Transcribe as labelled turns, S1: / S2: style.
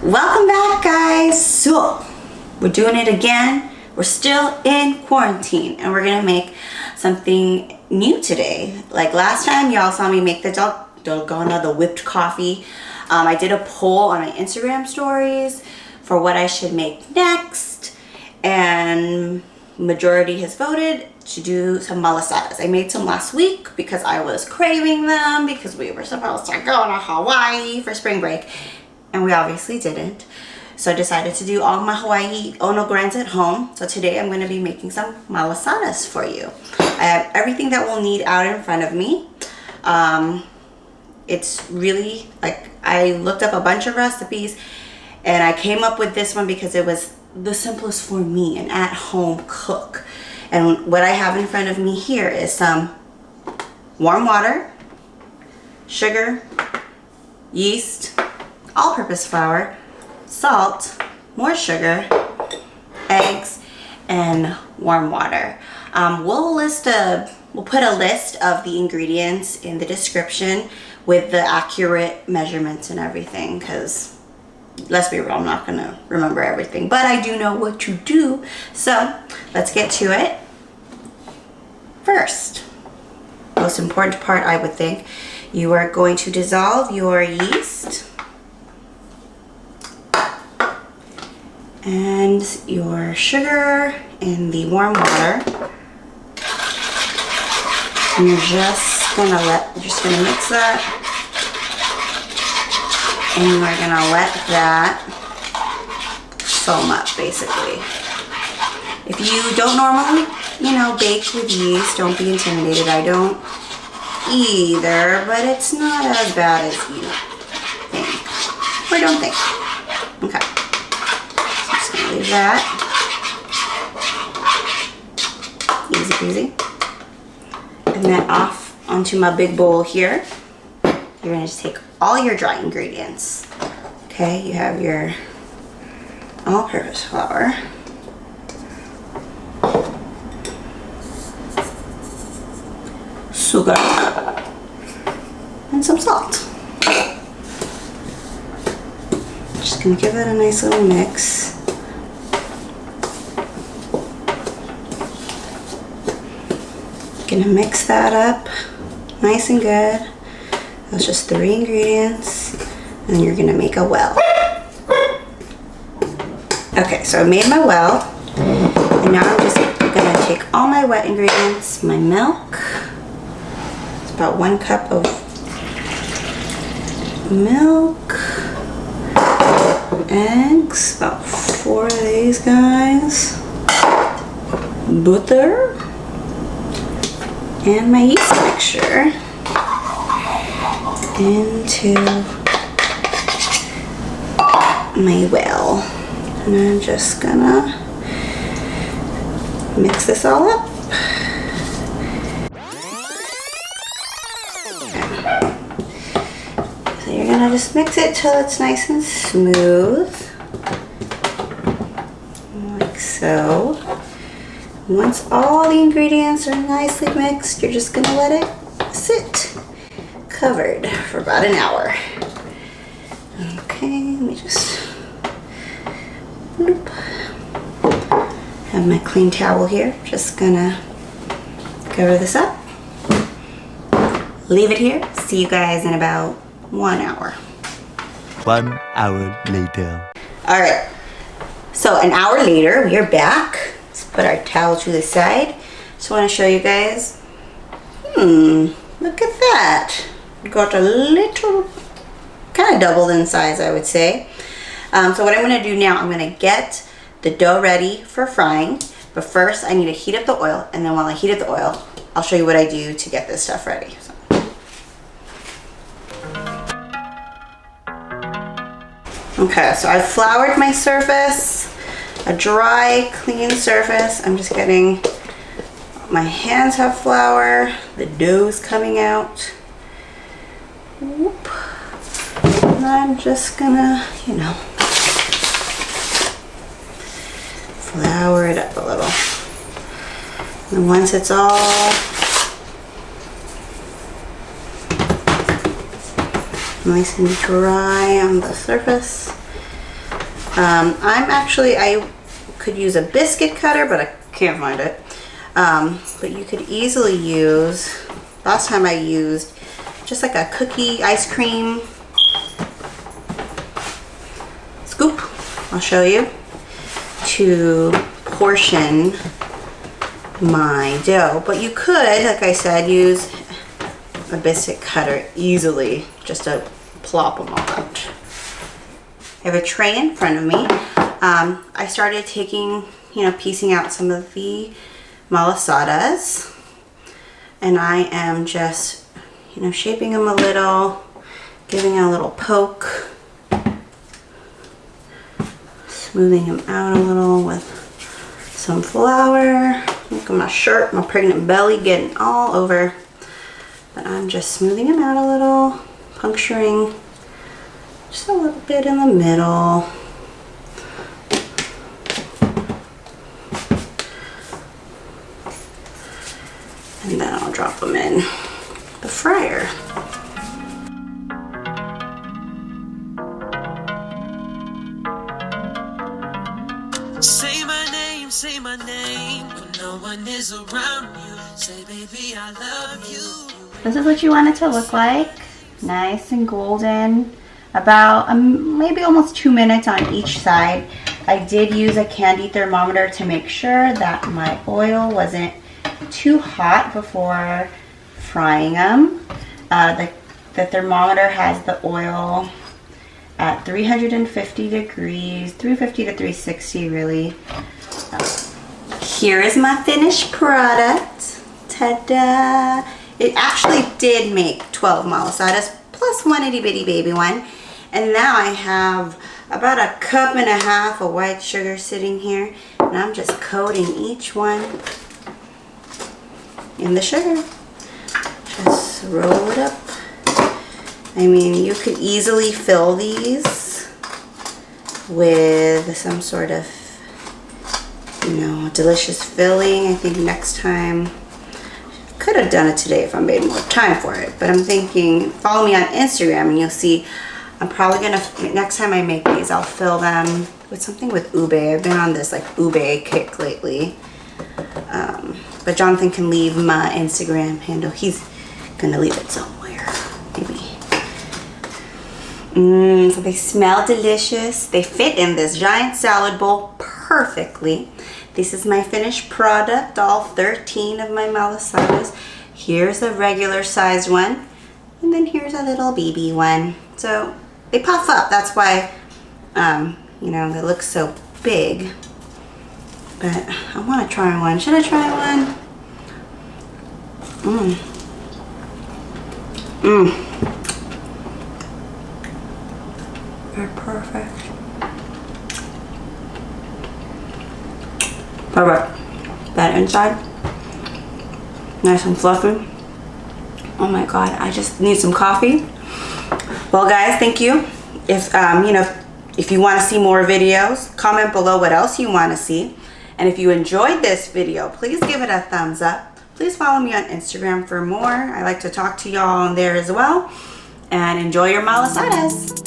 S1: Welcome back, guys. So we're doing it again. We're still in quarantine and we're gonna make something new today. Like last time y'all saw me make the dalgona, the whipped coffee. I did a poll on my Instagram stories for what I should make next, and majority has voted to do some malasadas. I made some last week because I was craving them because we were supposed to go to Hawaii for spring break and we obviously didn't. So I decided to do all my Hawaii Ono grands at home. So today I'm going to be making some malasadas for you. I have everything that we'll need out in front of me. It's really, like, I looked up a bunch of recipes and I came up with this one because it was the simplest for me, an at-home cook. And what I have in front of me here is some warm water, sugar, yeast, all-purpose flour, salt, more sugar, eggs, and warm water. We'll put a list of the ingredients in the description with the accurate measurements and everything, because let's be real, I'm not gonna remember everything, but I do know what to do. So let's get to it. First, most important part, I would think, you are going to dissolve your yeast and your sugar in the warm water. And you're just gonna mix that, and you are gonna let that foam up, basically. If you don't normally, bake with yeast, don't be intimidated. I don't either, but it's not as bad as you think, or don't think. Okay, so I'm just gonna leave that. Easy peasy. And then off onto my big bowl here. You're gonna just take all your dry ingredients. Okay, you have your all-purpose flour, sugar, and some salt. Just gonna give it a nice little mix. Gonna mix that up nice and good. That's just 3 ingredients, and you're gonna make a well. Okay, so I made my well, and now I'm just gonna take all my wet ingredients, my milk, it's about 1 cup of milk, eggs, about 4 of these guys, butter, and my yeast mixture into my well. And I'm just gonna mix this all up. So you're gonna just mix it till it's nice and smooth, like so. Once all the ingredients are nicely mixed, you're just gonna let it sit covered for about an hour. Okay, let me just have my clean towel here. Just gonna cover this up, leave it here. See you guys in about 1 hour.
S2: 1 hour later.
S1: All right, so an hour later, we are back. Let's put our towel to the side. Just want to show you guys. Look at that. Got a little, kind of doubled in size, I would say. So what I'm going to do now, I'm going to get the dough ready for frying. But first, I need to heat up the oil. And then while I heat up the oil, I'll show you what I do to get this stuff ready. So. Okay, so I floured my surface. A dry, clean surface. I'm just getting, my hands have flour. The dough's coming out. Whoop. And I'm just gonna, flour it up a little. And once it's all nice and dry on the surface, I could use a biscuit cutter, but I can't find it. But you could easily use, last time I used just like a cookie ice cream scoop, I'll show you, to portion my dough. But you could, like I said, use a biscuit cutter easily just to plop them all out. I have a tray in front of me. I started taking, piecing out some of the malasadas, and I am just, shaping them a little, giving it a little poke, smoothing them out a little with some flour. Look at my shirt, my pregnant belly getting all over. But I'm just smoothing them out a little, puncturing just a little bit in the middle. And then I'll drop them in the fryer.
S3: Say my name when no one is around you. Say, baby, I love you.
S1: This is what you want it to look like. Nice and golden. About maybe almost 2 minutes on each side. I did use a candy thermometer to make sure that my oil wasn't too hot before frying them. The thermometer has the oil at 350 degrees, 350 to 360 really. Here is my finished product. Ta-da! It actually did make 12 malasadas plus one itty bitty baby one. And now I have about 1.5 cups of white sugar sitting here. And I'm just coating each one in the sugar. Just roll it up. I mean, you could easily fill these with some sort of, delicious filling. I think next time, could have done it today if I made more time for it. But I'm thinking, follow me on Instagram and you'll see, I'm probably gonna, next time I make these, I'll fill them with something with ube. I've been on this like ube kick lately. But Jonathan can leave my Instagram handle. He's gonna leave it somewhere, maybe. So they smell delicious. They fit in this giant salad bowl perfectly. This is my finished product, all 13 of my malasadas. Here's a regular size one, and then here's a little baby one. So they puff up. That's why, they look so big. But I want to try one. Should I try one? They're perfect. Perfect. That inside, nice and fluffy. Oh my God, I just need some coffee. Well, guys, thank you. If you want to see more videos, comment below what else you want to see. And if you enjoyed this video, please give it a thumbs up. Please follow me on Instagram for more. I like to talk to y'all on there as well. And enjoy your malasadas.